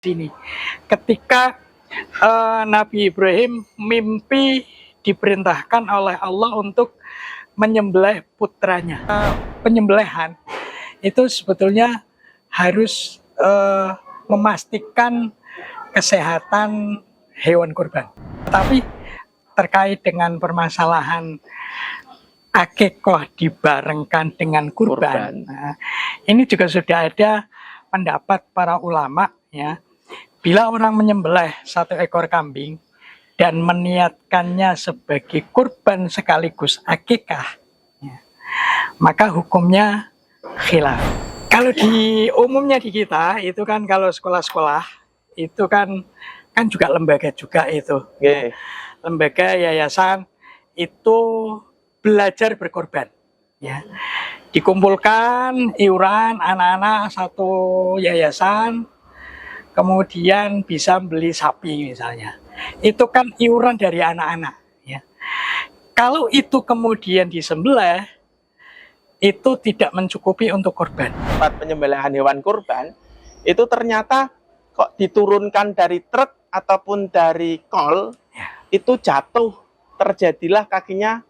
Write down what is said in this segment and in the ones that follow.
sini. Ketika Nabi Ibrahim mimpi diperintahkan oleh Allah untuk menyembelih putranya. Penyembelihan itu sebetulnya harus memastikan kesehatan hewan kurban. Tapi terkait dengan permasalahan akikoh dibarengkan dengan kurban. Nah, ini juga sudah ada pendapat para ulama, ya. Bila orang menyembelih satu ekor kambing dan meniatkannya sebagai kurban sekaligus akikah, ya, maka hukumnya khilaf. Kalau di umumnya di kita itu kan, kalau sekolah-sekolah itu kan juga lembaga juga itu. Okay. Lembaga yayasan itu belajar berkorban, ya. Dikumpulkan iuran anak-anak satu yayasan, kemudian bisa beli sapi misalnya. Itu kan iuran dari anak-anak, ya. Kalau itu kemudian disembelih, itu tidak mencukupi untuk korban. Tempat penyembelihan hewan kurban itu ternyata kok diturunkan dari truk ataupun dari kol, ya, itu jatuh, terjadilah kakinya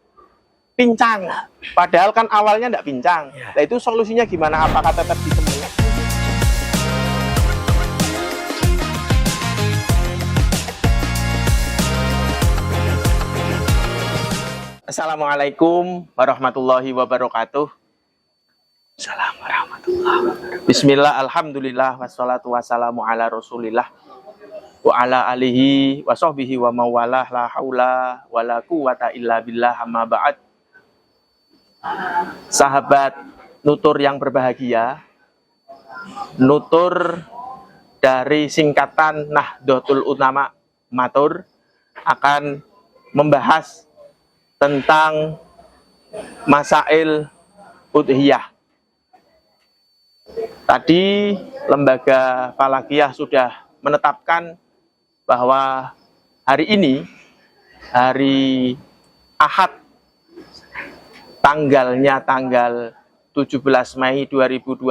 pincang. Padahal kan awalnya enggak pincang. Ya. Nah, itu solusinya gimana? Apakah tetap disembelih? Assalamualaikum warahmatullahi wabarakatuh. Assalamualaikum warahmatullahi wabarakatuh. Bismillah, alhamdulillah, wassalatu wassalamu ala rasulillah wa ala alihi wa sahbihi wa mawalah, la haula wa la quwata illa billah, amma ba'd. Sahabat Nutur yang berbahagia, Nutur dari singkatan Nahdlatul Ulama Matur akan membahas tentang masail udhiyah. Tadi lembaga Falakiyah sudah menetapkan bahwa hari ini, hari Ahad, tanggalnya tanggal 17 Mei 2026,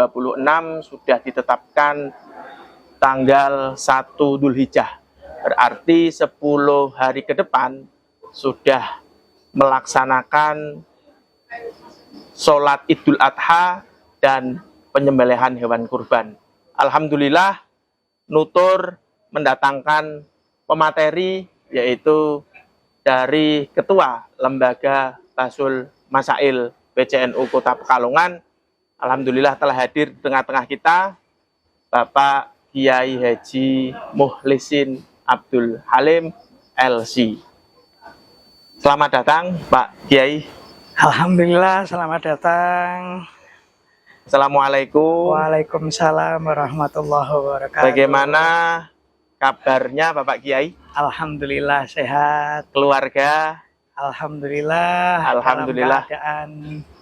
sudah ditetapkan tanggal 1 Dzulhijjah. Berarti 10 hari ke depan sudah melaksanakan sholat Idul Adha dan penyembelihan hewan kurban. Alhamdulillah, Nutur mendatangkan pemateri, yaitu dari Ketua Lembaga Tasul Masail PCNU Kota Pekalongan. Alhamdulillah telah hadir di tengah-tengah kita Bapak Kiai Haji Muhlisin Abdul Halim LC. Selamat datang Pak Kiai. Alhamdulillah, selamat datang. Assalamualaikum. Waalaikumsalam warahmatullahi wabarakatuh. Bagaimana kabarnya Bapak Kiai? Alhamdulillah sehat. Keluarga? Alhamdulillah. Alhamdulillah. Dalam keadaan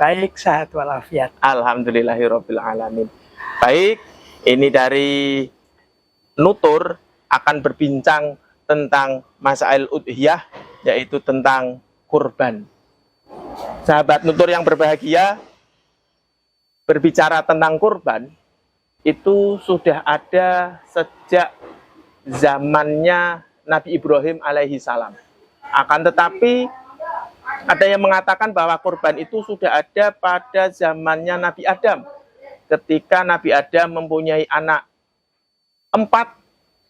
baik, sehat walafiat. Alhamdulillahirabbil alamin. Baik, ini dari Nutur akan berbincang tentang masail udhiyah, yaitu tentang kurban. Sahabat Nutur yang berbahagia, berbicara tentang kurban itu sudah ada sejak zamannya Nabi Ibrahim alaihi salam. Akan tetapi ada yang mengatakan bahwa kurban itu sudah ada pada zamannya Nabi Adam. Ketika Nabi Adam mempunyai anak 4,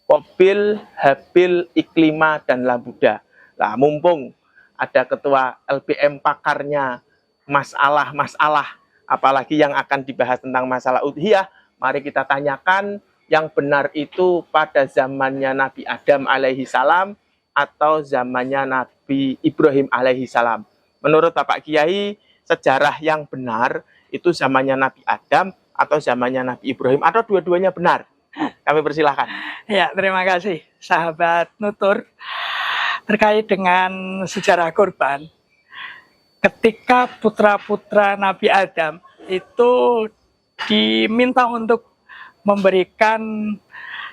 Qabil, Habil, Iklima, dan Labuda. Nah, mumpung ada ketua LBM pakarnya masalah-masalah, apalagi yang akan dibahas tentang masalah udhiyah, mari kita tanyakan yang benar itu pada zamannya Nabi Adam alaihi salam atau zamannya Nabi Ibrahim alaihi salam. Menurut Bapak Kiai, sejarah yang benar itu zamannya Nabi Adam atau zamannya Nabi Ibrahim, atau dua-duanya benar? Kami persilahkan. Ya, terima kasih sahabat Nutur. Terkait dengan sejarah kurban, ketika putra-putra Nabi Adam itu diminta untuk memberikan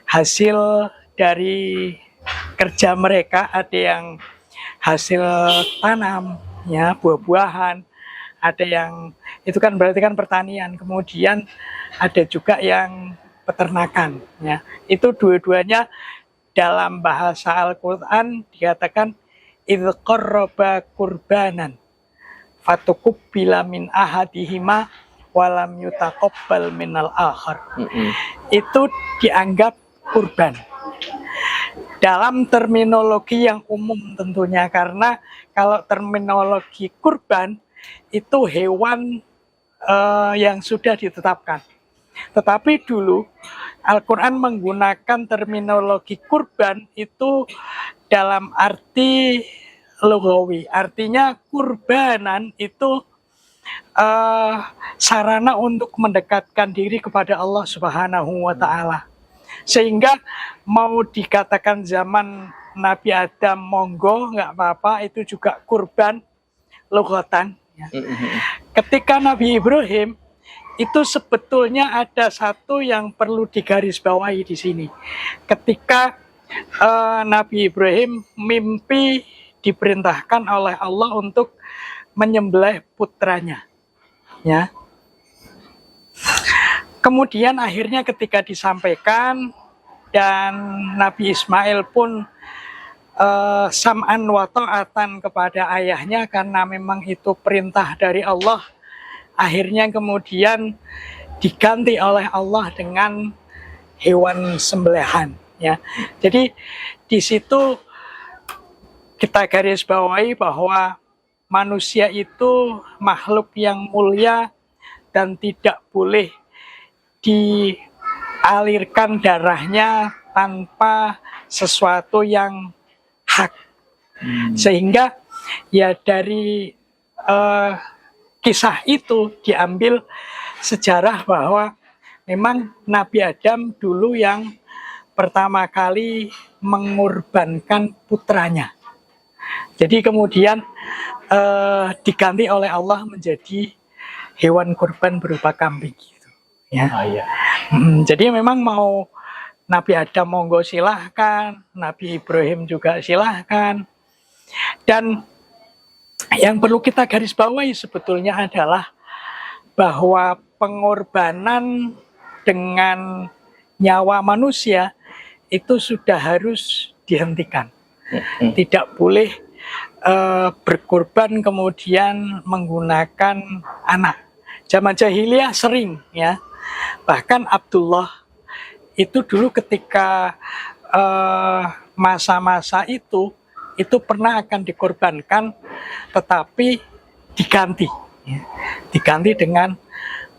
hasil dari kerja mereka, ada yang hasil tanam, ya, buah-buahan, ada yang itu kan berarti kan pertanian, kemudian ada juga yang peternakan. Ya. Itu dua-duanya dalam bahasa Al-Quran dikatakan idh qarraba qurbanan fatukubbila min ahadihima walam yutaqabbal minal akhar. Itu dianggap kurban. Dalam terminologi yang umum tentunya, karena kalau terminologi kurban itu hewan yang sudah ditetapkan. Tetapi dulu Al-Quran menggunakan terminologi kurban itu dalam arti lugawi. Artinya kurbanan itu sarana untuk mendekatkan diri kepada Allah Subhanahu wa Ta'ala. Sehingga mau dikatakan zaman Nabi Adam monggo nggak apa-apa, itu juga kurban lugatan. Ya. Ketika Nabi Ibrahim itu sebetulnya ada satu yang perlu digarisbawahi di sini. Ketika Nabi Ibrahim mimpi diperintahkan oleh Allah untuk menyembelih putranya. Ya. Kemudian akhirnya ketika disampaikan dan Nabi Ismail pun sam'an wa ta'atan kepada ayahnya karena memang itu perintah dari Allah, akhirnya kemudian diganti oleh Allah dengan hewan sembelihan. Ya. Jadi di situ kita garis bawahi bahwa manusia itu makhluk yang mulia dan tidak boleh dialirkan darahnya tanpa sesuatu yang hak. Sehingga ya dari kisah itu diambil sejarah bahwa memang Nabi Adam dulu yang pertama kali mengorbankan putranya. Jadi kemudian diganti oleh Allah menjadi hewan kurban berupa kambing gitu. Ya. Oh, iya. Jadi memang mau Nabi Adam monggo silahkan, Nabi Ibrahim juga silahkan. Dan yang perlu kita garis bawahi sebetulnya adalah bahwa pengorbanan dengan nyawa manusia itu sudah harus dihentikan. Tidak boleh berkorban kemudian menggunakan anak. Zaman jahiliyah sering ya. Bahkan Abdullah itu dulu ketika masa-masa itu pernah akan dikorbankan, tetapi diganti, ya. Diganti dengan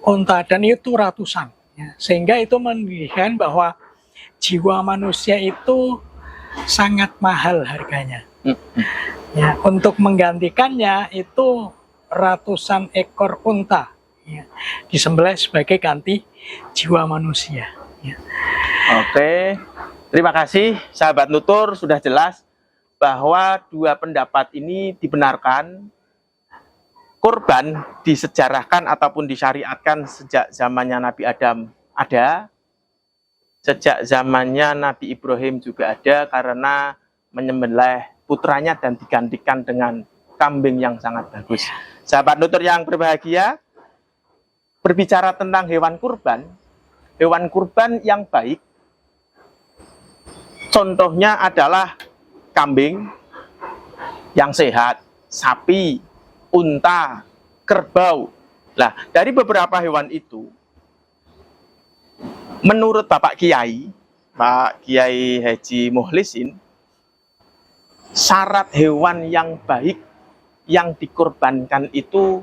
unta dan itu ratusan. Ya. Sehingga itu menunjukkan bahwa jiwa manusia itu sangat mahal harganya. Ya, untuk menggantikannya itu ratusan ekor unta ya, disembelih sebagai ganti jiwa manusia. Ya. Oke, terima kasih sahabat Nutur, sudah jelas bahwa dua pendapat ini dibenarkan. Kurban disejarahkan ataupun disyariatkan sejak zamannya Nabi Adam ada, sejak zamannya Nabi Ibrahim juga ada karena menyembelih putranya dan digantikan dengan kambing yang sangat bagus. Sahabat Nutur yang berbahagia, berbicara tentang hewan kurban yang baik, contohnya adalah kambing yang sehat, sapi, unta, kerbau. Nah, dari beberapa hewan itu, menurut Bapak Kiai, Pak Kiai Haji Mukhlisin, syarat hewan yang baik yang dikorbankan itu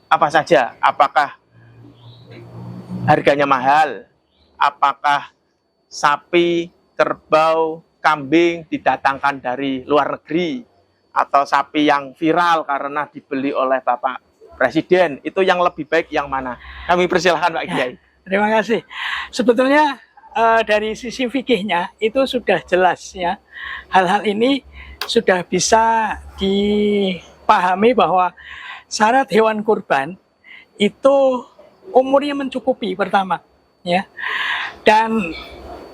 apa saja? Apakah harganya mahal? Apakah sapi, kerbau, kambing didatangkan dari luar negeri? Atau sapi yang viral karena dibeli oleh Bapak Presiden? Itu yang lebih baik yang mana? Kami persilahkan Pak Kiai. Terima kasih. Sebetulnya dari sisi fikihnya itu sudah jelas ya. Hal-hal ini sudah bisa dipahami bahwa syarat hewan kurban itu umurnya mencukupi pertama ya. Dan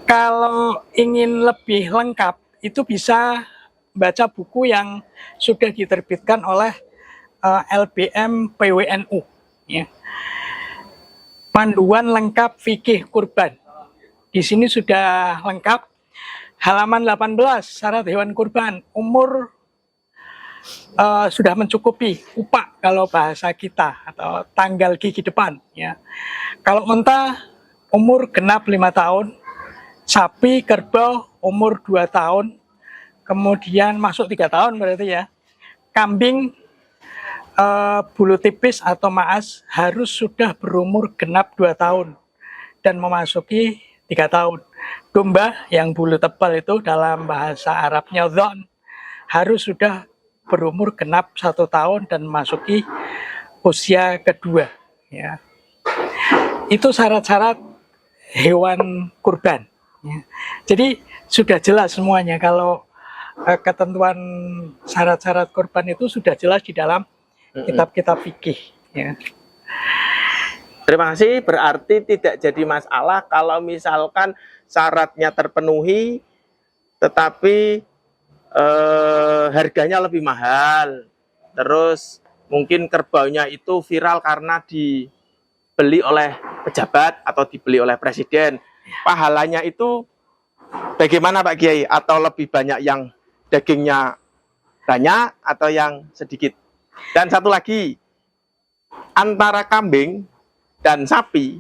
kalau ingin lebih lengkap itu bisa baca buku yang sudah diterbitkan oleh LBM PWNU ya. Panduan lengkap fikih kurban. di sini sudah lengkap. Halaman 18, syarat hewan kurban. Umur sudah mencukupi, upak kalau bahasa kita, atau tanggal gigi depan. Ya. Kalau unta, umur genap 5 tahun. Sapi, kerbau, umur 2 tahun. Kemudian masuk 3 tahun berarti ya. Kambing, bulu tipis atau maas harus sudah berumur genap 2 tahun. Dan memasuki 3 tahun. Domba yang bulu tebal itu dalam bahasa Arabnya dhon, harus sudah berumur genap 1 tahun dan memasuki usia kedua. Ya. Itu syarat-syarat hewan kurban. Ya. Jadi sudah jelas semuanya kalau ketentuan syarat-syarat kurban itu sudah jelas di dalam kitab-kitab fikih. Ya. Terima kasih, berarti tidak jadi masalah kalau misalkan syaratnya terpenuhi, tetapi harganya lebih mahal. Terus mungkin kerbaunya itu viral karena dibeli oleh pejabat atau dibeli oleh presiden. Pahalanya itu bagaimana Pak Kiai? Atau lebih banyak yang dagingnya banyak atau yang sedikit? Dan satu lagi, antara kambing dan sapi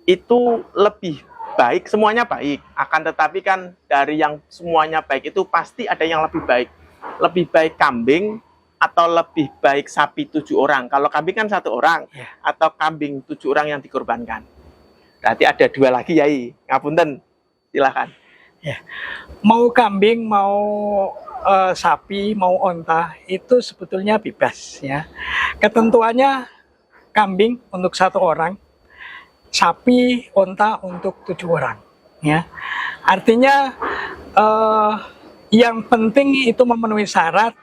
itu lebih baik, semuanya baik. Akan tetapi kan dari yang semuanya baik itu pasti ada yang lebih baik. Lebih baik kambing atau lebih baik sapi 7 orang? Kalau kambing kan 1 orang, atau kambing 7 orang yang dikorbankan. Berarti ada 2 lagi, Yai. Ngapunten, silahkan. Ya. Mau kambing, mau sapi, mau onta, itu sebetulnya bebas. Ya. Ketentuannya kambing untuk 1 orang, sapi, onta untuk 7 orang. Ya. Artinya yang penting itu memenuhi syarat,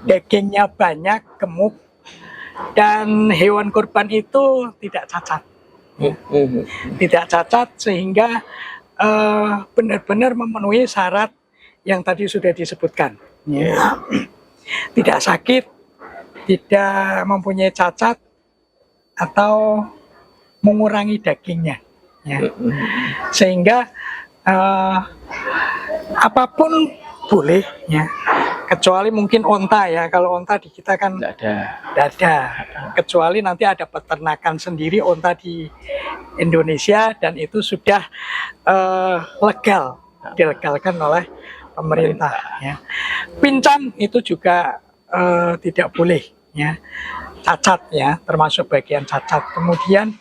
dagingnya banyak, gemuk, dan hewan kurban itu tidak cacat. Tidak cacat sehingga benar-benar memenuhi syarat yang tadi sudah disebutkan. Ya. Tidak sakit, tidak mempunyai cacat, atau mengurangi dagingnya. Ya. Sehingga apapun boleh, ya. Kecuali mungkin onta ya. Kalau onta di kita kan tidak ada. Kecuali nanti ada peternakan sendiri onta di Indonesia dan itu sudah legal, dilegalkan oleh pemerintah. Ya. Pincang itu juga tidak boleh, ya. Cacat ya, termasuk bagian cacat. Kemudian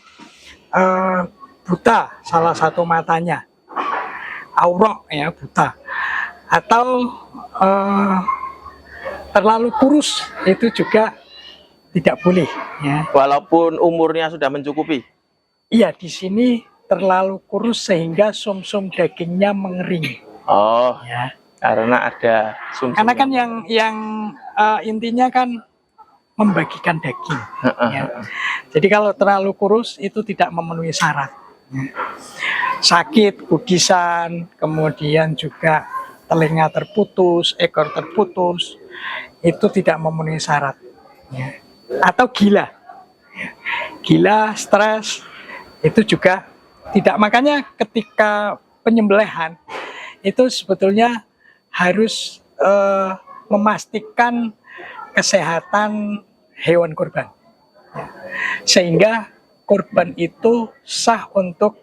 buta salah satu matanya, aurok ya, buta. Atau terlalu kurus itu juga tidak boleh. Ya. Walaupun umurnya sudah mencukupi. Iya, di sini terlalu kurus sehingga sumsum dagingnya mengering. Oh, ya. Karena ada sumsum. Karena kan yang intinya kan membagikan daging. Ya. Jadi kalau terlalu kurus itu tidak memenuhi syarat. Ya. Sakit, kudisan, kemudian juga telinga terputus, ekor terputus, itu tidak memenuhi syarat. Ya. Atau gila. Ya. Gila, stres, itu juga tidak. Makanya ketika penyembelihan itu sebetulnya harus memastikan kesehatan hewan kurban. Ya. Sehingga kurban itu sah untuk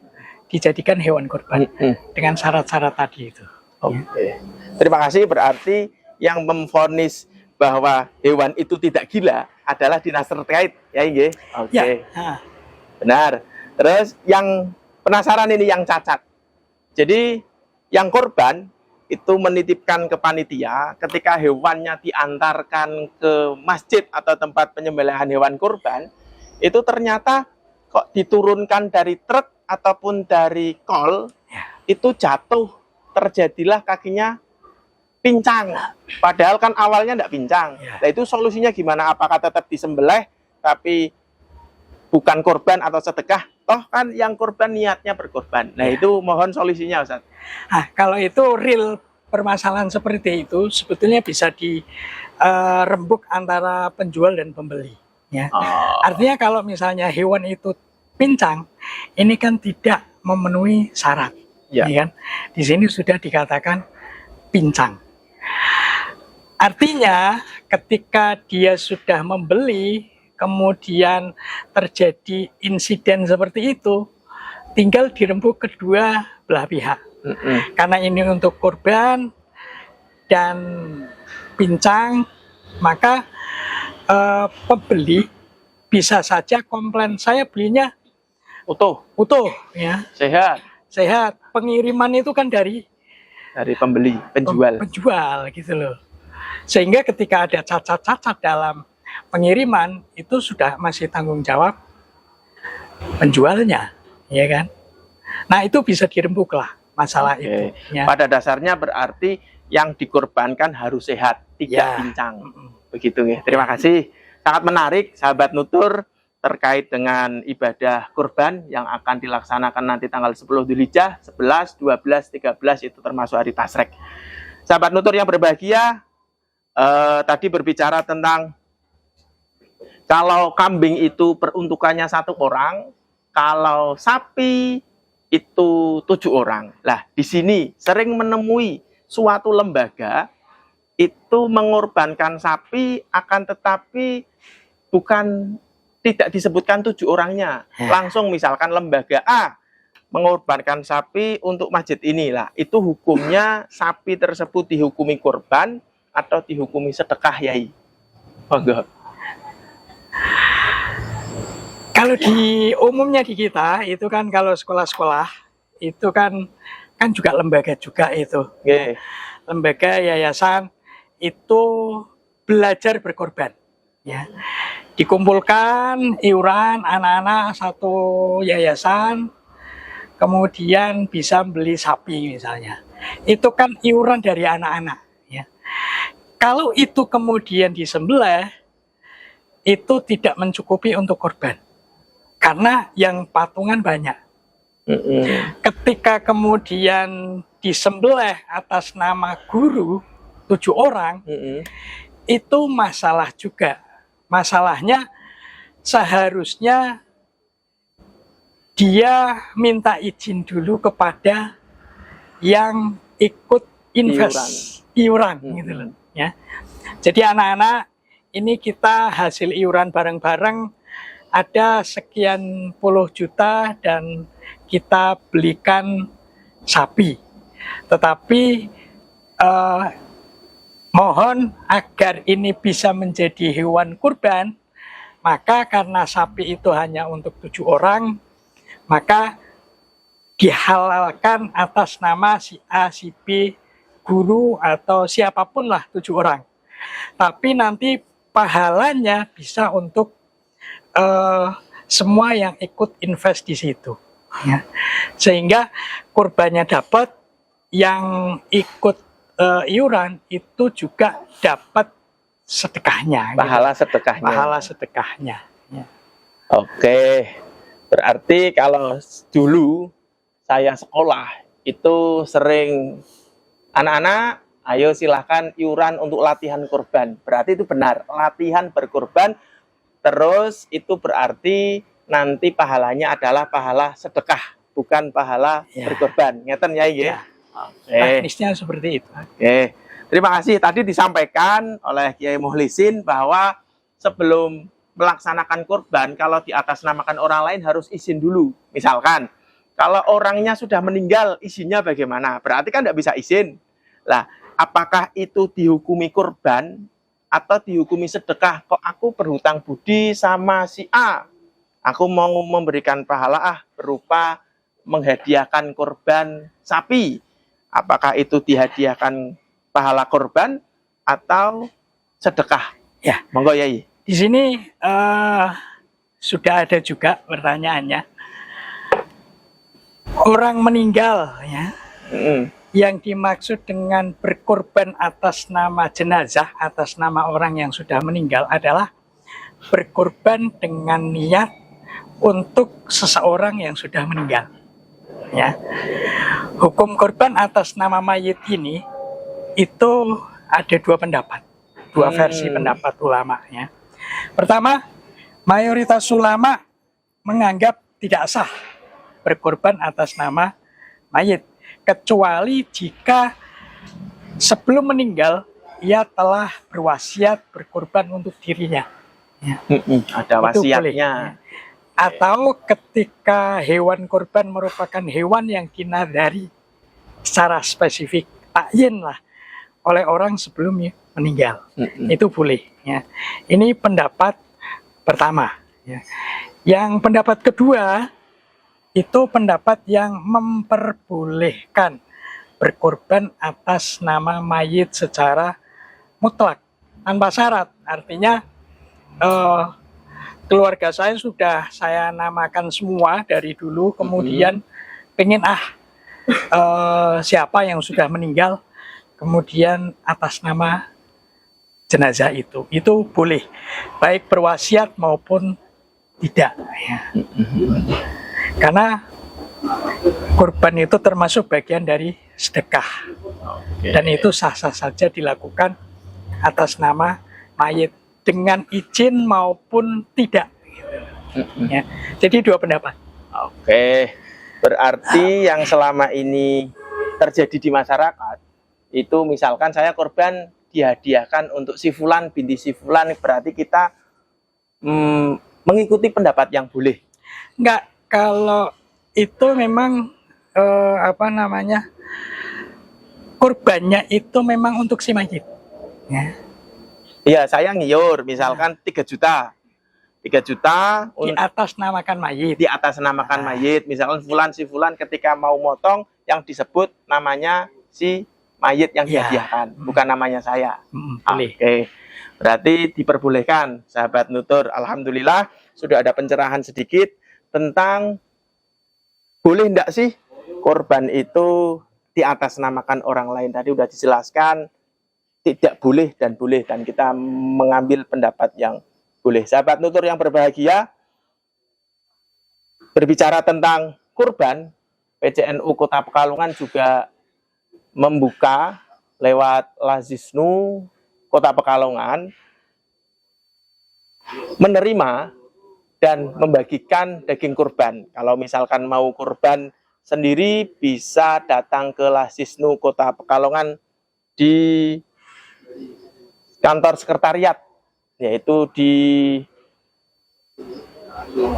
dijadikan hewan kurban dengan syarat-syarat tadi itu. Oke. Terima kasih, berarti yang memvonis bahwa hewan itu tidak gila adalah dinas terkait, ya nggih? Oke. Ya. Benar. Terus yang penasaran ini yang cacat. Jadi yang korban itu menitipkan ke panitia ketika hewannya diantarkan ke masjid atau tempat penyembelihan hewan kurban, itu ternyata kok diturunkan dari truk ataupun dari kol, itu jatuh, terjadilah kakinya pincang. Padahal kan awalnya tidak pincang. Nah itu solusinya gimana? Apakah tetap disembelih tapi bukan korban atau sedekah? Toh kan yang korban niatnya berkorban. Nah itu mohon solusinya, Ustaz. Nah, kalau itu real permasalahan seperti itu sebetulnya bisa dirembuk antara penjual dan pembeli. Ya. Artinya kalau misalnya hewan itu pincang, ini kan tidak memenuhi syarat. Ya. ya kan? Di sini sudah dikatakan pincang. Artinya ketika dia sudah membeli, kemudian terjadi insiden seperti itu, tinggal dirembuk kedua belah pihak. Karena ini untuk korban dan pincang, maka pembeli bisa saja komplain, saya belinya Utuh, ya, sehat pengiriman itu kan dari pembeli, penjual gitu loh. Sehingga ketika ada cacat-cacat dalam pengiriman, itu sudah masih tanggung jawab penjualnya, ya kan? Nah, itu bisa dirembuk lah masalah itu. Ya. Pada dasarnya berarti yang dikorbankan harus sehat, tidak pincang. Begitu ya. Terima kasih. Sangat menarik, sahabat Nutur, terkait dengan ibadah kurban yang akan dilaksanakan nanti tanggal 10 Dzulhijjah, 11, 12, 13 itu termasuk hari Tasrek. Sahabat Nutur yang berbahagia, tadi berbicara tentang kalau kambing itu peruntukannya 1 orang, kalau sapi itu 7 orang. Lah, di sini sering menemui suatu lembaga itu mengorbankan sapi, akan tetapi bukan tidak disebutkan 7 orangnya. Langsung misalkan lembaga A mengorbankan sapi untuk masjid inilah, itu hukumnya sapi tersebut dihukumi korban atau dihukumi sedekah, Yai? Enggak. Kalau di umumnya di kita itu kan kalau sekolah-sekolah itu kan juga lembaga juga itu. Lembaga yayasan itu belajar berkorban, ya. Dikumpulkan iuran anak-anak satu yayasan, kemudian bisa beli sapi misalnya. Itu kan iuran dari anak-anak, ya. Kalau itu kemudian disembelih, itu tidak mencukupi untuk korban. Karena yang patungan banyak. Ketika kemudian disembelih atas nama guru 7 orang, itu masalah juga. Masalahnya seharusnya dia minta izin dulu kepada yang ikut iuran gitu loh, ya. Jadi anak-anak, ini kita hasil iuran bareng-bareng ada sekian puluh juta dan kita belikan sapi. Tetapi mohon agar ini bisa menjadi hewan kurban, maka karena sapi itu hanya untuk 7 orang, maka dihalalkan atas nama si A, si B, guru atau siapapun lah 7 orang. Tapi nanti pahalanya bisa untuk semua yang ikut invest di situ, ya. Sehingga kurbannya dapat, yang ikut iuran itu juga dapat sedekahnya, pahala gitu. sedekahnya. Pahala sedekahnya. Ya. Oke, berarti kalau dulu saya sekolah itu sering anak-anak, ayo silahkan iuran untuk latihan kurban. Berarti itu benar, latihan berkurban. Terus itu berarti nanti pahalanya adalah pahala sedekah, bukan pahala berkorban. Ngeten ya, ya. Teknisnya seperti itu. Oke. Terima kasih. Tadi disampaikan oleh Kiai Mukhlisin bahwa sebelum melaksanakan kurban, kalau diatasnamakan orang lain harus izin dulu. Misalkan, kalau orangnya sudah meninggal, izinnya bagaimana? Berarti kan tidak bisa izin. Lah, apakah itu dihukumi kurban atau dihukumi sedekah? Kok aku berhutang budi sama si A, aku mau memberikan pahala berupa menghadiahkan korban sapi. Apakah itu dihadiahkan pahala korban atau sedekah? Ya, monggo Yai. Di sini sudah ada juga pertanyaannya. Orang meninggal, ya. Yang dimaksud dengan berkorban atas nama jenazah, atas nama orang yang sudah meninggal adalah berkorban dengan niat untuk seseorang yang sudah meninggal. Ya. Hukum korban atas nama mayit ini itu ada 2 pendapat, 2 versi pendapat ulama. Ya. Pertama, mayoritas ulama menganggap tidak sah berkorban atas nama mayit. kecuali jika sebelum meninggal ia telah berwasiat berkorban untuk dirinya. Ya. Ada Itu boleh, wasiatnya. ya. Atau ketika hewan kurban merupakan hewan yang dinadari secara spesifik, takyin lah oleh orang sebelum meninggal, itu boleh. Ya. Ini pendapat pertama. Ya. Yang pendapat kedua itu pendapat yang memperbolehkan berkorban atas nama mayit secara mutlak tanpa syarat. Artinya keluarga saya sudah saya namakan semua dari dulu, kemudian pengen siapa yang sudah meninggal kemudian atas nama jenazah itu boleh, baik berwasiat maupun tidak, ya. Karena kurban itu termasuk bagian dari sedekah, dan itu sah-sah saja dilakukan atas nama mayit dengan izin maupun tidak. Ya. Jadi dua pendapat. Oke, berarti yang selama ini terjadi di masyarakat itu, misalkan saya korban dihadiahkan untuk si fulan binti si fulan, berarti kita mengikuti pendapat yang boleh. Enggak, kalau itu memang kurbannya itu memang untuk si mayit. Ya. Iya, saya ngiur misalkan 3 juta. 3 juta Di atas namakan mayit. di atas namakan mayit. Misalkan fulan si fulan ketika mau motong yang disebut namanya si mayit yang dihadiahkan, bukan namanya saya. Boleh. Oke. Berarti diperbolehkan, sahabat Nutur. Alhamdulillah sudah ada pencerahan sedikit tentang boleh enggak sih korban itu di atas namakan orang lain. Tadi udah dijelaskan tidak boleh dan boleh, dan kita mengambil pendapat yang boleh. Sahabat Nutur yang berbahagia, berbicara tentang kurban, PCNU Kota Pekalongan juga membuka lewat Lazisnu Kota Pekalongan menerima dan membagikan daging kurban. Kalau misalkan mau kurban sendiri bisa datang ke Lazisnu Kota Pekalongan di kantor sekretariat, yaitu di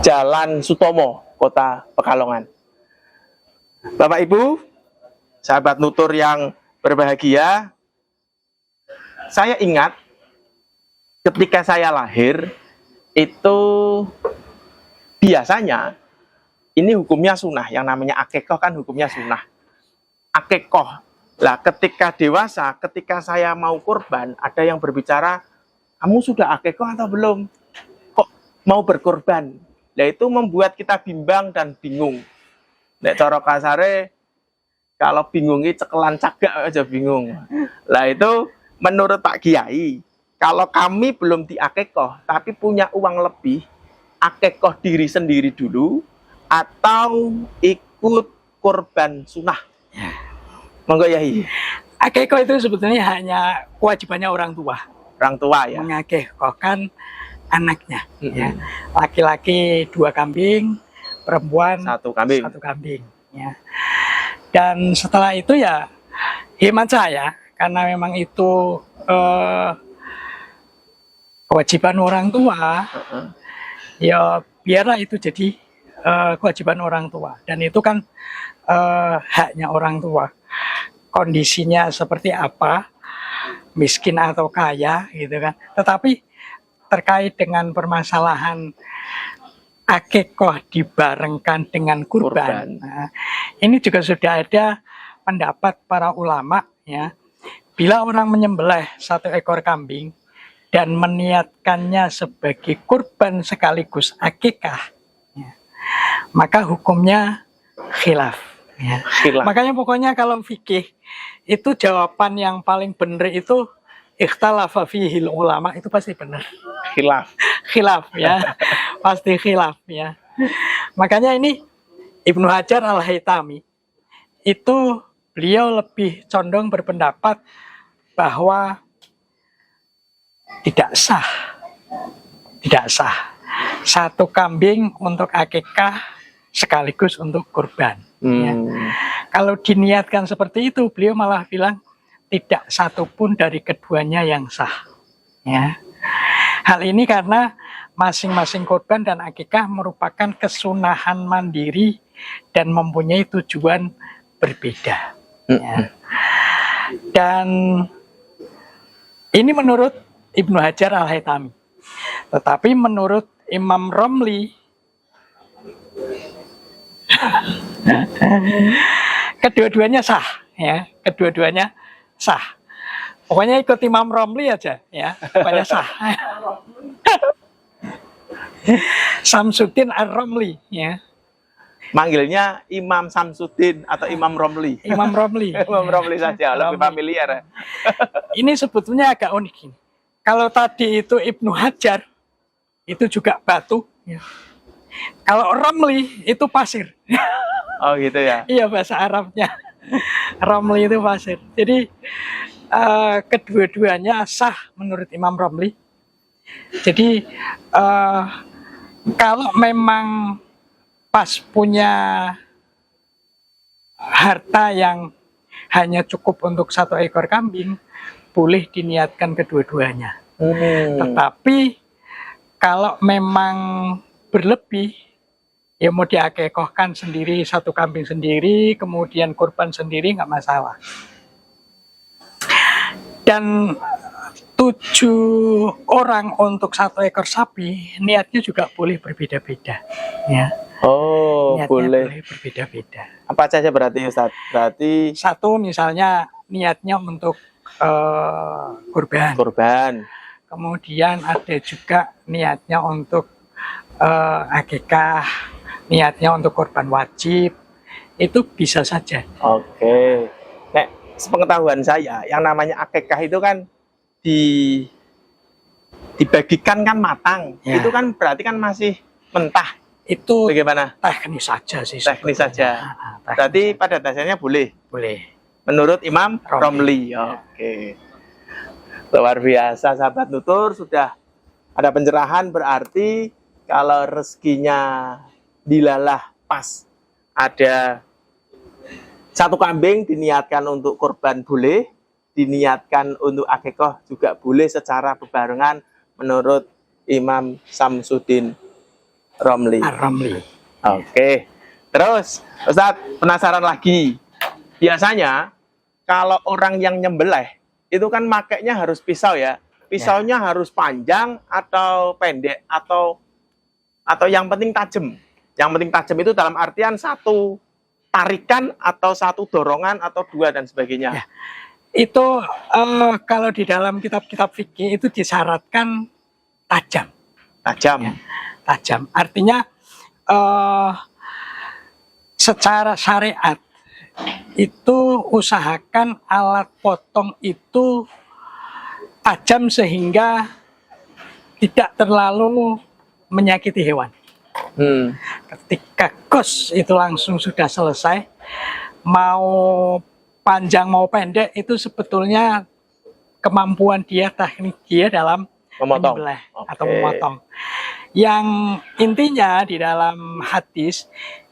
Jalan Sutomo, Kota Pekalongan. Bapak Ibu, sahabat Nutur yang berbahagia, saya ingat ketika saya lahir itu biasanya ini hukumnya sunnah, yang namanya akikoh kan hukumnya sunnah. Akikoh. Lah ketika dewasa, ketika saya mau kurban, ada yang berbicara, kamu sudah akikoh atau belum? Kok mau berkorban? Nah itu membuat kita bimbang dan bingung. Nek cara kasare, kalau bingungi cekelan cagak aja bingung. Lah itu menurut Pak Kiai, kalau kami belum diakikoh tapi punya uang lebih, akikoh diri sendiri dulu atau ikut kurban sunnah. Monggo Yai. Akikoh itu sebetulnya hanya kewajibannya orang tua. Orang tua ya. Mengakikohkan anaknya. Ya. Laki-laki 2 kambing, perempuan 1 kambing. 1 kambing. Ya. Dan setelah itu ya hemat saya, karena memang itu kewajiban orang tua, ya biarlah itu jadi kewajiban orang tua. Dan itu kan haknya orang tua. Kondisinya seperti apa, miskin atau kaya gitu kan. Tetapi terkait dengan permasalahan akikoh dibarengkan dengan kurban. Nah, ini juga sudah ada pendapat para ulama ya. Bila orang menyembelih 1 ekor kambing dan meniatkannya sebagai kurban sekaligus akikah, ya, maka hukumnya khilaf. Ya. Makanya pokoknya kalau fikih itu jawaban yang paling benar itu ikhtalafa fihil ulama, itu pasti benar. Khilaf ya. Pasti khilaf ya. Makanya ini Ibnu Hajar Al-Haytami itu beliau lebih condong berpendapat bahwa tidak sah 1 kambing untuk akikah sekaligus untuk kurban. Ya. Kalau diniatkan seperti itu, beliau malah bilang tidak satupun dari keduanya yang sah. Ya. Hal ini karena masing-masing kurban dan akikah merupakan kesunahan mandiri dan mempunyai tujuan berbeda. Ya. Dan ini menurut Ibnu Hajar Al-Haytami. Tetapi menurut Imam Romli, kedua-duanya sah, ya, kedua-duanya sah. Pokoknya ikut Imam Romli aja, ya, pokoknya sah. Samsuddin Ar-Romli, ya. Manggilnya Imam Samsuddin atau Imam Romli? Imam Romli. Imam Romli saja, lebih familiar. Ini sebetulnya agak unik ini. Kalau tadi itu Ibnu Hajar, itu juga batu. Ya. Kalau Romli itu pasir. Oh gitu ya? Iya, bahasa Arabnya. Romli itu pasir. Jadi kedua-duanya sah menurut Imam Romli. Jadi kalau memang pas punya harta yang hanya cukup untuk 1 ekor kambing, boleh diniatkan kedua-duanya. Tetapi kalau memang berlebih, ya mau diakekohkan sendiri, 1 kambing sendiri, kemudian kurban sendiri, nggak masalah. Dan 7 orang untuk 1 ekor sapi, niatnya juga boleh berbeda-beda. Ya. Oh, Niatnya boleh berbeda-beda. Apa saja berarti Ustaz? Berarti 1 misalnya niatnya untuk kurban. kurban. Kemudian ada juga niatnya untuk akikah, niatnya untuk kurban wajib. Itu bisa saja. Oke. Nek, sepengetahuan saya, yang namanya akikah itu kan dibagikan kan matang. Ya. Itu kan berarti kan masih mentah. Itu Bagaimana? teknis saja sih. Teknis sebetulnya. saja. Teknis Berarti saja. pada dasarnya boleh. Boleh. Menurut Imam Romli. Ya. Oke. Luar biasa sahabat Nutur, sudah ada pencerahan, berarti kalau rezekinya dilalah pas ada 1 kambing diniatkan untuk kurban boleh, diniatkan untuk akikah juga boleh secara bebarengan menurut Imam Samsuddin Romli. Ar-Romli. Oke. Terus Ustadz, penasaran lagi. Biasanya kalau orang yang nyembelih itu kan makainya harus pisau ya. Pisaunya harus panjang atau pendek atau yang penting tajam. Yang penting tajam itu dalam artian 1 tarikan atau 1 dorongan atau 2 dan sebagainya. Ya. Itu kalau di dalam kitab-kitab fikih itu disyaratkan tajam. Tajam. Ya. Tajam. Artinya secara syariat itu usahakan alat potong itu tajam sehingga tidak terlalu menyakiti hewan. Ketika gos itu langsung sudah selesai, mau panjang mau pendek itu sebetulnya kemampuan dia, teknik dia dalam menyembelih atau memotong. Yang intinya di dalam hadis,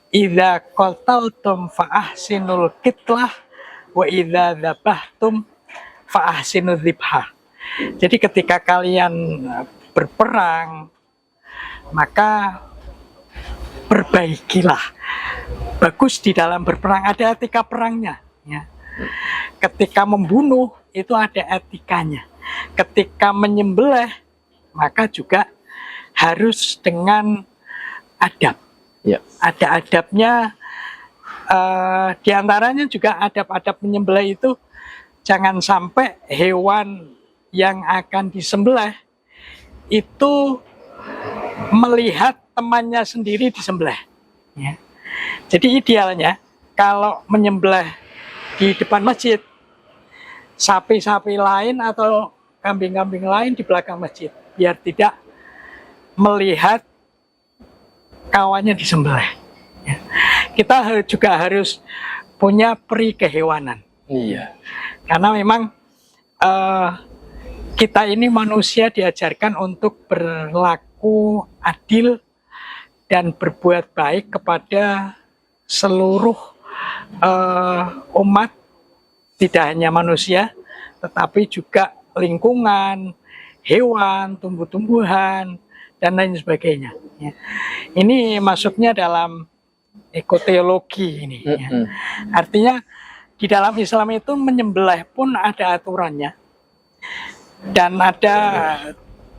idza qataltum fa ahsinul qitlah wa idza dzabhtum fa ahsinudz dzibhah. Jadi ketika kalian berperang, maka perbaikilah. Bagus di dalam berperang, ada etika perangnya. Ya. Ketika membunuh, itu ada etikanya. Ketika menyembelih, maka juga harus dengan adab. Ya. Ada adabnya, di antaranya juga adab-adab menyembelih itu, jangan sampai hewan yang akan disembelih itu melihat temannya sendiri disembelih. Ya. Jadi idealnya kalau menyembelih di depan masjid, sapi-sapi lain atau kambing-kambing lain di belakang masjid, biar tidak melihat kawannya disembelih. Ya. Kita juga harus punya peri kehewanan. Iya. Karena memang kita ini manusia diajarkan untuk berlaku adil dan berbuat baik kepada seluruh umat, tidak hanya manusia, tetapi juga lingkungan, hewan, tumbuh-tumbuhan, dan lain sebagainya. Ya. Ini masuknya dalam ekoteologi ini. Ya. Artinya di dalam Islam itu menyembelih pun ada aturannya, dan ada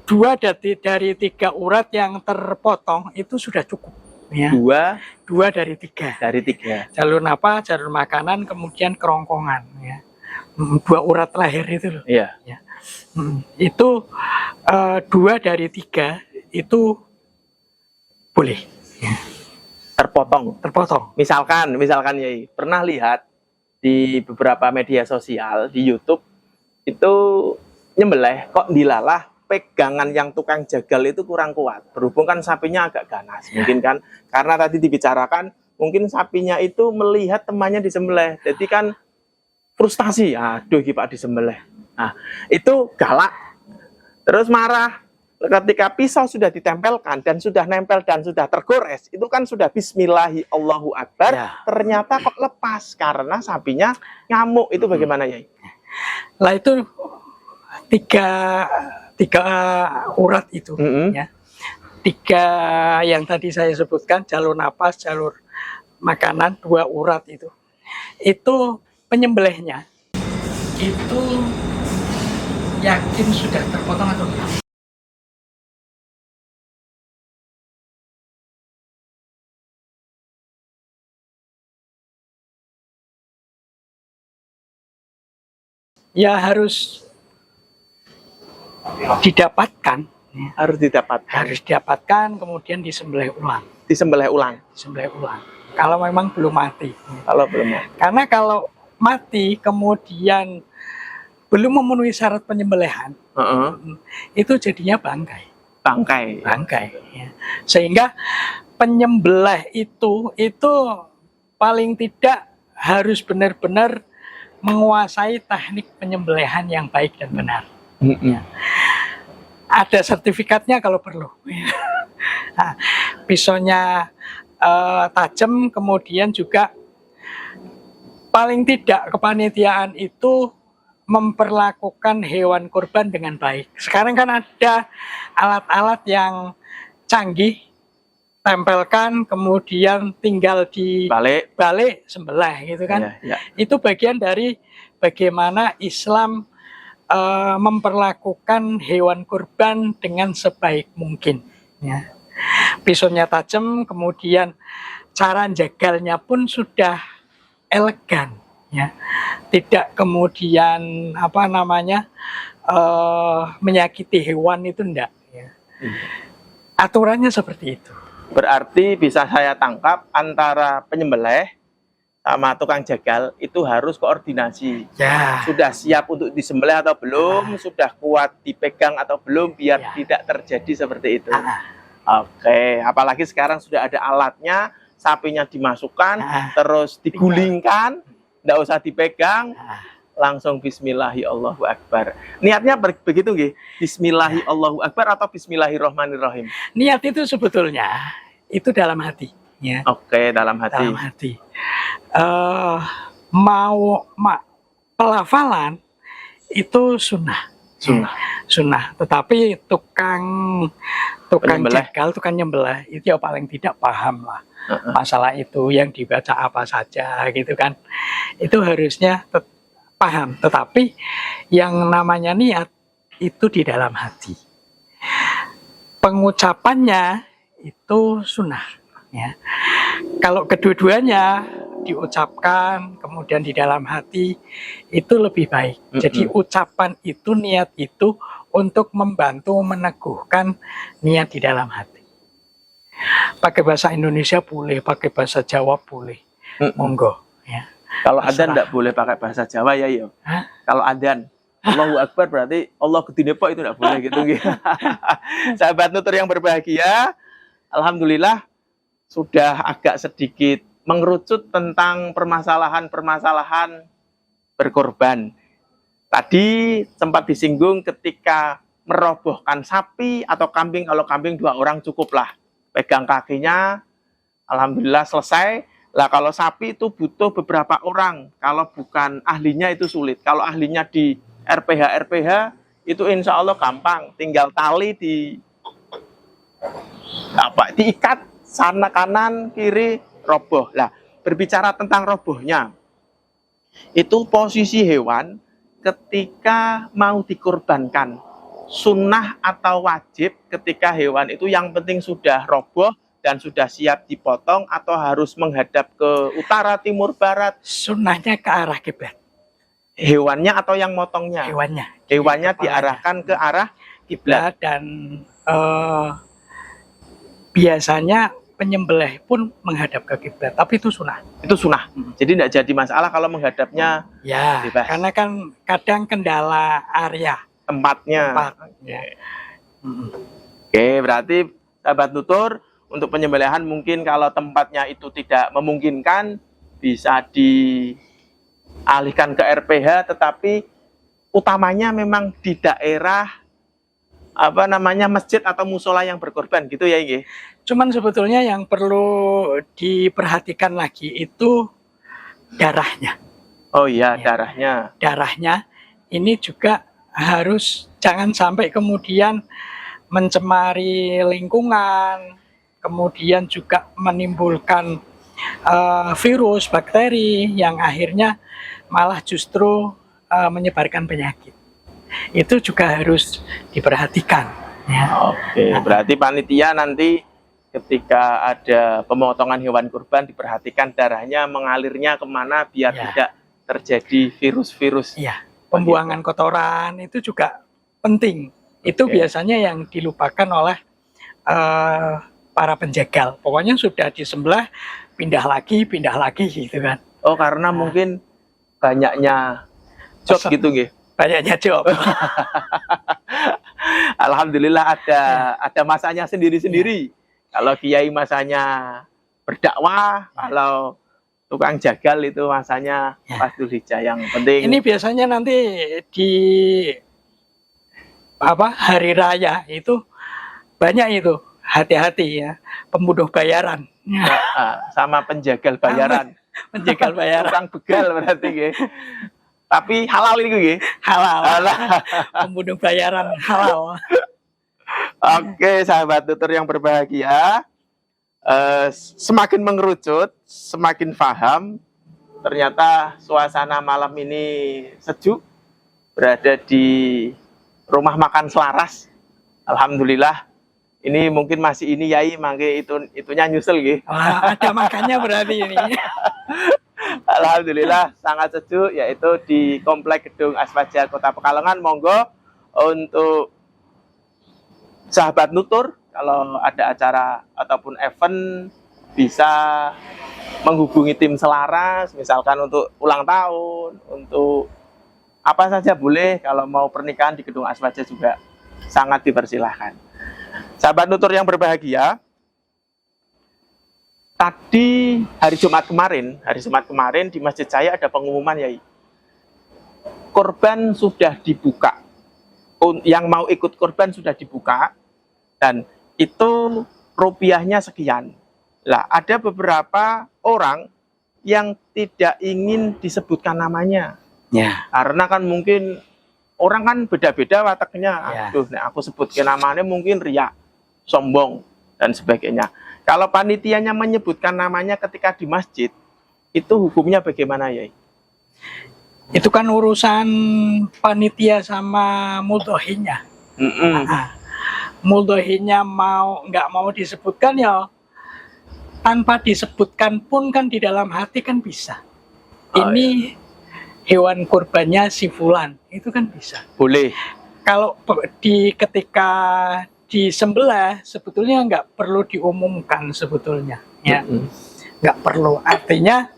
2 dari 3 urat yang terpotong itu sudah cukup. Ya. 2 dari 3. Dari 3. Jalur napas, jalur makanan, kemudian kerongkongan. Ya. 2 urat lahir itu loh. Iya. Ya. Itu 2 dari 3 itu boleh. Ya. Terpotong. Terpotong. Misalkan Yai pernah lihat di beberapa media sosial di YouTube itu nyembelih kok dilalah pegangan yang tukang jagal itu kurang kuat. Berhubung kan sapinya agak ganas, mungkin kan karena tadi dibicarakan mungkin sapinya itu melihat temannya disembelih. Jadi kan frustasi, aduh iki Pak disembelih. Nah, itu galak. Terus marah. Ketika pisau sudah ditempelkan dan sudah nempel dan sudah tergores, itu kan sudah bismillahi Allahu Akbar, Ya. ternyata kok lepas karena sapinya ngamuk. Itu bagaimana Yai? Lah itu tiga urat itu, ya. 3 yang tadi saya sebutkan, jalur napas, jalur makanan, 2 urat itu penyembelihnya itu yakin sudah terpotong atau tidak? Ya harus didapatkan, ya. Harus didapatkan, kemudian disembelih ulang. Kalau memang belum mati. Karena kalau mati kemudian belum memenuhi syarat penyembelihan, itu jadinya bangkai. Ya. Sehingga penyembelih itu paling tidak harus benar-benar menguasai teknik penyembelihan yang baik dan benar. Ya. Ada sertifikatnya kalau perlu. Nah, pisaunya tajam, kemudian juga paling tidak kepanitiaan itu memperlakukan hewan kurban dengan baik. Sekarang kan ada alat-alat yang canggih, tempelkan, kemudian tinggal di balik sembelih gitu kan. Ya. Itu bagian dari bagaimana Islam memperlakukan hewan kurban dengan sebaik mungkin. Ya. Pisaunya tajam, kemudian cara jagalnya pun sudah elegan, ya. Tidak kemudian menyakiti hewan, itu enggak. Ya. Aturannya seperti itu. Berarti bisa saya tangkap antara penyembelih sama tukang jagal itu harus koordinasi. Ya. Sudah siap untuk disembelih atau belum? Sudah kuat dipegang atau belum biar tidak terjadi seperti itu. Oke, apalagi sekarang sudah ada alatnya, sapinya dimasukkan, terus digulingkan, tidak usah dipegang, langsung bismillahi Allahu Akbar. Niatnya begitu nggih? Bismillahi Allahu Akbar atau bismillahirrahmanirrahim? Niat itu sebetulnya itu dalam hati. Ya. Oke, dalam hati. Dalam hati. Pelafalan itu sunnah. Tetapi tukang jagal, tukang nyembelih itu ya paling tidak paham lah masalah itu, yang dibaca apa saja gitu kan. Itu harusnya paham. Tetapi yang namanya niat itu di dalam hati. Pengucapannya itu sunnah. Ya. Kalau kedua-duanya diucapkan kemudian di dalam hati itu lebih baik. Jadi ucapan itu, niat itu untuk membantu meneguhkan niat di dalam hati. Pakai bahasa Indonesia boleh, pakai bahasa Jawa boleh, monggo. Ya. Kalau adzan tidak boleh pakai bahasa Jawa ya yo. Kalau adzan Allahu Akbar berarti Allah gedine pok itu tidak boleh gitu. Sahabat Nutur yang berbahagia, alhamdulillah sudah agak sedikit mengerucut tentang permasalahan berkorban. Tadi sempat disinggung ketika merobohkan sapi atau kambing. Kalau kambing 2 orang cukuplah. Pegang kakinya, alhamdulillah selesai. Lah kalau sapi itu butuh beberapa orang. Kalau bukan ahlinya itu sulit. Kalau ahlinya di RPH itu insya Allah gampang. Tinggal tali diikat sana kanan kiri roboh. Lah berbicara tentang robohnya, itu posisi hewan ketika mau dikorbankan, sunnah atau wajib ketika hewan itu yang penting sudah roboh dan sudah siap dipotong, atau harus menghadap ke utara, timur, barat? Sunnahnya ke arah kiblat. Hewannya atau yang motongnya? Hewannya. Hewannya diarahkan ke arah kiblat. Dan biasanya penyembelih pun menghadap ke kiblat, tapi itu sunnah. Itu sunnah. Jadi tidak jadi masalah kalau menghadapnya Ya, bebas. karena kan kadang kendala area Tempatnya. Ya. Oke, berarti sahabat nutur, untuk penyembelihan mungkin kalau tempatnya itu tidak memungkinkan bisa dialihkan ke RPH, tetapi utamanya memang di daerah masjid atau musola yang berkorban gitu ya, Inge. Cuman sebetulnya yang perlu diperhatikan lagi itu darahnya. Oh iya, Ya. Darahnya ini juga harus jangan sampai kemudian mencemari lingkungan, kemudian juga menimbulkan virus, bakteri yang akhirnya malah justru menyebarkan penyakit. Itu juga harus diperhatikan. Ya. Oke, berarti panitia nanti ketika ada pemotongan hewan kurban diperhatikan darahnya mengalirnya kemana biar tidak terjadi virus-virus. Iya, pembuangan kotoran itu juga penting. Itu biasanya yang dilupakan oleh para penjagal. Pokoknya sudah disembelih, pindah lagi gitu kan. Oh, karena mungkin banyaknya job gitu nggih. Banyaknya job. Alhamdulillah ada masanya sendiri-sendiri. Kalau kiai masanya berdakwah, kalau tukang jagal itu masanya pas Dzulhijjah. Yang penting ini biasanya nanti di hari raya itu banyak itu, hati-hati ya, pembunuh bayaran. Sama penjagal bayaran. Penjagal bayaran. Tukang begal berarti nggih. Tapi halal itu nggih. Halal. Pembunuh bayaran halal. Oke, sahabat tutor yang berbahagia, semakin mengerucut, semakin paham. Ternyata suasana malam ini sejuk, berada di rumah makan Selaras. Alhamdulillah. Ini mungkin masih ini Yai, mangke itunya nyusul nggih. Ada makannya berarti ini. Alhamdulillah sangat sejuk, yaitu di Komplek Gedung Aswaja Kota Pekalongan. Monggo untuk sahabat nutur, kalau ada acara ataupun event bisa menghubungi tim Selaras, misalkan untuk ulang tahun, untuk apa saja boleh. Kalau mau pernikahan di Gedung Aswaja juga sangat dipersilahkan. Sahabat nutur yang berbahagia, tadi hari Jumat kemarin di masjid saya ada pengumuman, Yai. Korban sudah dibuka. Yang mau ikut korban sudah dibuka, dan itu rupiahnya sekian. Lah, ada beberapa orang yang tidak ingin disebutkan namanya. Ya. Karena kan mungkin orang kan beda-beda wataknya. Aduh, nek aku sebutkan namanya mungkin riak, sombong, dan sebagainya. Kalau panitianya menyebutkan namanya ketika di masjid, itu hukumnya bagaimana, Yai? Itu kan urusan panitia sama mudhohinya. Mudhohinya nggak mau disebutkan ya, tanpa disebutkan pun kan di dalam hati kan bisa. Ini hewan kurbannya si fulan, itu kan bisa. Boleh. Kalau ketika disembelih sebetulnya nggak perlu diumumkan sebetulnya, ya. Nggak perlu. Artinya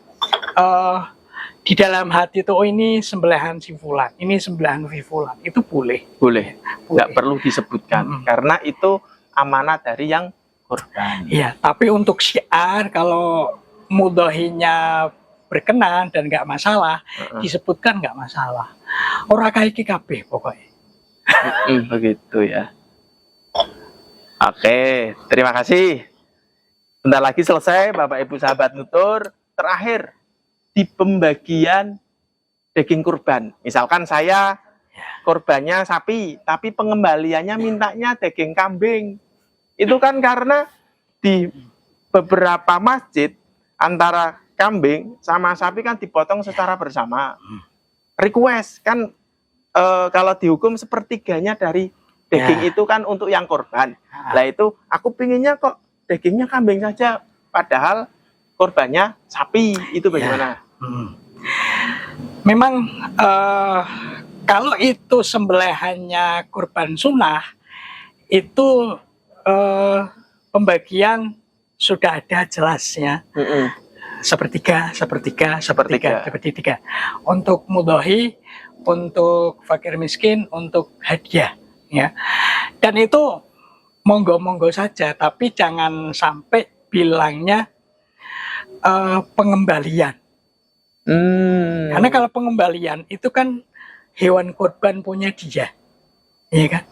di dalam hati itu, oh ini sembelihan si fulan, ini sembelihan si fulan, itu boleh. Boleh. Nggak perlu disebutkan, karena itu amanah dari yang korban. Iya, tapi untuk syiar kalau mudhohinya berkenan dan nggak masalah, disebutkan nggak masalah. Ora kaiki kabeh pokoknya. Begitu ya. Oke, terima kasih. Bentar lagi selesai, Bapak Ibu sahabat nutur. terakhir di pembagian daging kurban. Misalkan saya korbannya sapi, tapi pengembaliannya mintanya daging kambing. Itu kan karena di beberapa masjid antara kambing sama sapi kan dipotong secara bersama. Request kan kalau dihukum sepertiganya dari daging itu kan untuk yang korban. Lah itu aku pinginnya kok dagingnya kambing saja, padahal korbannya sapi. Itu bagaimana? Memang kalau itu sembelihannya kurban sunnah, itu pembagian sudah ada jelasnya. Sepertiga. Untuk mudhohi, untuk fakir miskin, untuk hadiah. Ya. Dan itu monggo-monggo saja, tapi jangan sampai bilangnya pengembalian. Karena kalau pengembalian itu kan hewan kurban punya dia, ya kan?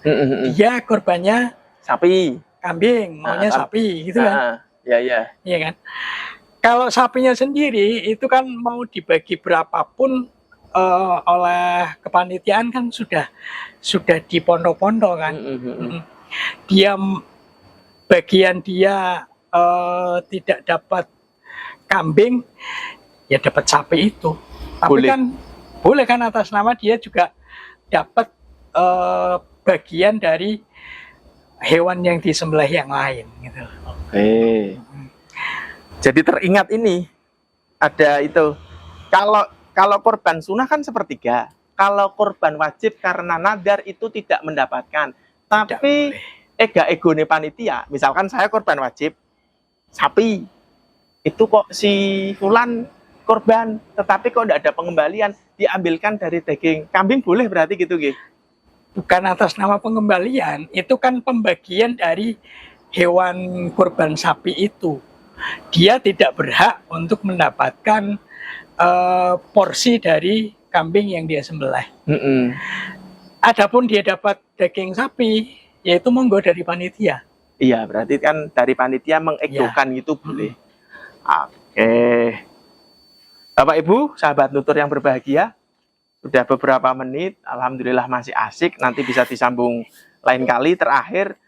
Dia korbannya Sapi, kambing, maunya sapi, gitu kan? Ya. Iya kan? Kalau sapinya sendiri itu kan mau dibagi berapapun oleh kepanitiaan kan sudah di pondok-pondok kan. Dia bagian dia tidak dapat kambing, ya dapat sapi itu. Tapi boleh kan atas nama dia juga dapat bagian dari hewan yang disembelih yang lain gitu. Jadi teringat ini ada itu. Kalau korban sunnah kan sepertiga. Kalau korban wajib karena nadar itu tidak mendapatkan. Tapi egone panitia. Misalkan saya korban wajib sapi. Itu kok si fulan korban, tetapi kok tidak ada pengembalian, diambilkan dari daging kambing, boleh berarti gitu, Gi? Bukan atas nama pengembalian, itu kan pembagian dari hewan kurban sapi itu. Dia tidak berhak untuk mendapatkan porsi dari kambing yang dia sembelih. Adapun dia dapat daging sapi, yaitu monggo dari panitia. Iya, berarti kan dari panitia mengegokan gitu boleh. Oke. Bapak Ibu, sahabat nutur yang berbahagia, sudah beberapa menit, alhamdulillah masih asik. Nanti bisa disambung lain kali. Terakhir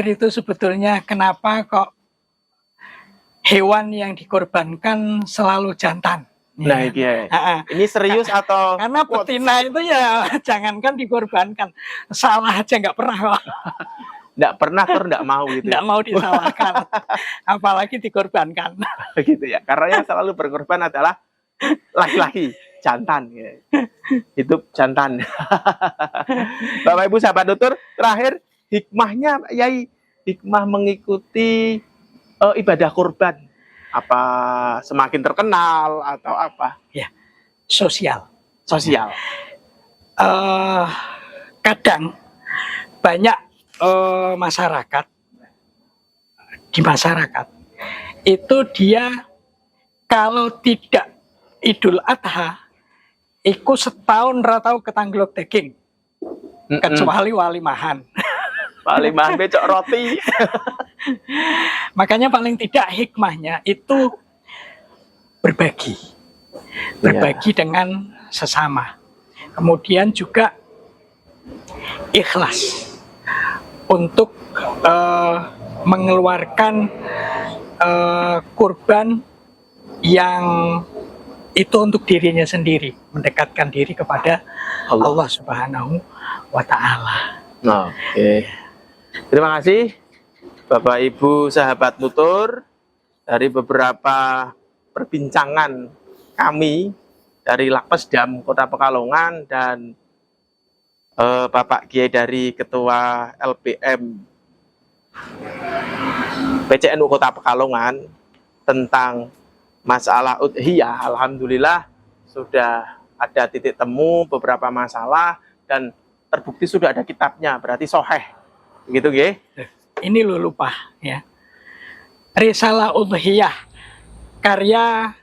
itu sebetulnya kenapa kok hewan yang dikorbankan selalu jantan? Nah, iya. Ini serius atau? Karena betina itu ya jangankan dikorbankan, salah aja nggak pernah kok. Nggak pernah, nggak mau gitu. Nggak mau disalahkan, apalagi dikorbankan. Gitu ya. Karena yang selalu berkorban adalah laki-laki, jantan. Ya. Hidup jantan. Bapak Ibu sahabat nutur, terakhir hikmahnya, Yai, hikmah mengikuti ibadah kurban. Apa semakin terkenal atau apa? Ya, sosial. Kadang banyak masyarakat itu dia kalau tidak Idul Adha ikut setahun ratau ketangglok daging, kecuali walimahan. Walimahan becok roti. Makanya paling tidak hikmahnya itu berbagi dengan sesama. Kemudian juga ikhlas untuk mengeluarkan kurban yang itu untuk dirinya sendiri, mendekatkan diri kepada Allah Subhanahu wa Ta'ala. Oke. Terima kasih Bapak Ibu sahabat nutur, dari beberapa perbincangan kami dari Lakpesdam Kota Pekalongan dan Bapak Kiai dari Ketua LPM PCNU Kota Pekalongan tentang masalah udhiyah. Alhamdulillah sudah ada titik temu beberapa masalah dan terbukti sudah ada kitabnya, berarti soheh begitu, Ge? Ini lo lupa ya, Risalah Udhiyah karya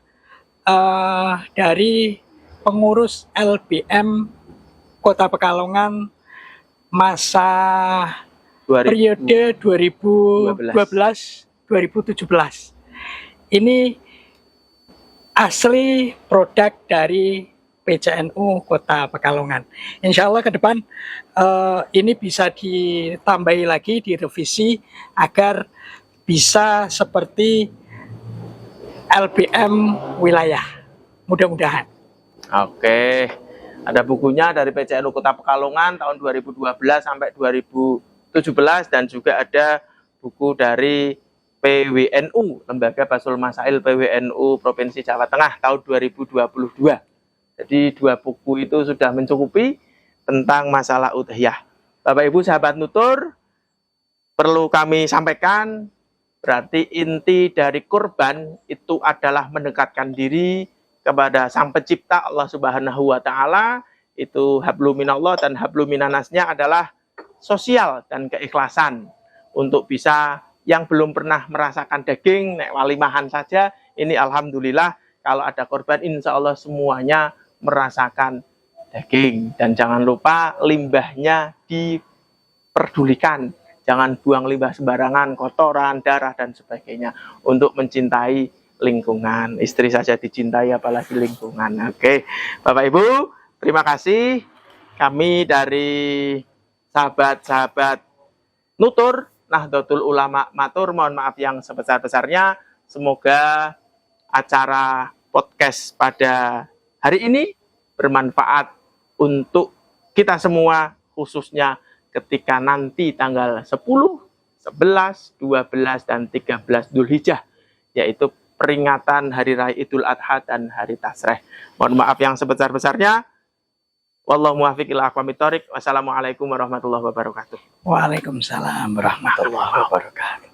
dari pengurus LBM Kota Pekalongan masa periode 2012-2017. Ini asli produk dari PCNU Kota Pekalongan. Insya Allah ke depan ini bisa ditambahi lagi, direvisi agar bisa seperti LBM wilayah. Mudah-mudahan. Oke, ada bukunya dari PCNU Kota Pekalongan tahun 2012 sampai 2017 dan juga ada buku dari PWNU, Lembaga Basul Masail PWNU Provinsi Jawa Tengah tahun 2022. Jadi 2 buku itu sudah mencukupi tentang masalah udhiyah. Bapak Ibu sahabat Nutur, perlu kami sampaikan, berarti inti dari kurban itu adalah mendekatkan diri kepada Sang Pencipta Allah Subhanahu wa taala. Itu hablum minallah dan hablum minannasnya adalah sosial dan keikhlasan untuk bisa yang belum pernah merasakan daging, nek walimahan saja, ini alhamdulillah kalau ada korban insya Allah semuanya merasakan daging. Dan jangan lupa limbahnya diperdulikan, jangan buang limbah sembarangan, kotoran, darah dan sebagainya, untuk mencintai lingkungan. Istri saja dicintai apalagi lingkungan. Oke, Bapak Ibu, terima kasih. Kami dari sahabat-sahabat Nutur Nahdlatul Ulama matur, mohon maaf yang sebesar-besarnya. Semoga acara podcast pada hari ini bermanfaat untuk kita semua, khususnya ketika nanti tanggal 10, 11, 12, dan 13 Dzulhijjah, yaitu peringatan Hari Raya Idul Adha dan Hari Tasreh. Mohon maaf yang sebesar-besarnya. Wallahu muwaffiq ila aqwamit thoriq. Wassalamualaikum warahmatullahi wabarakatuh. Waalaikumsalam warahmatullahi wabarakatuh.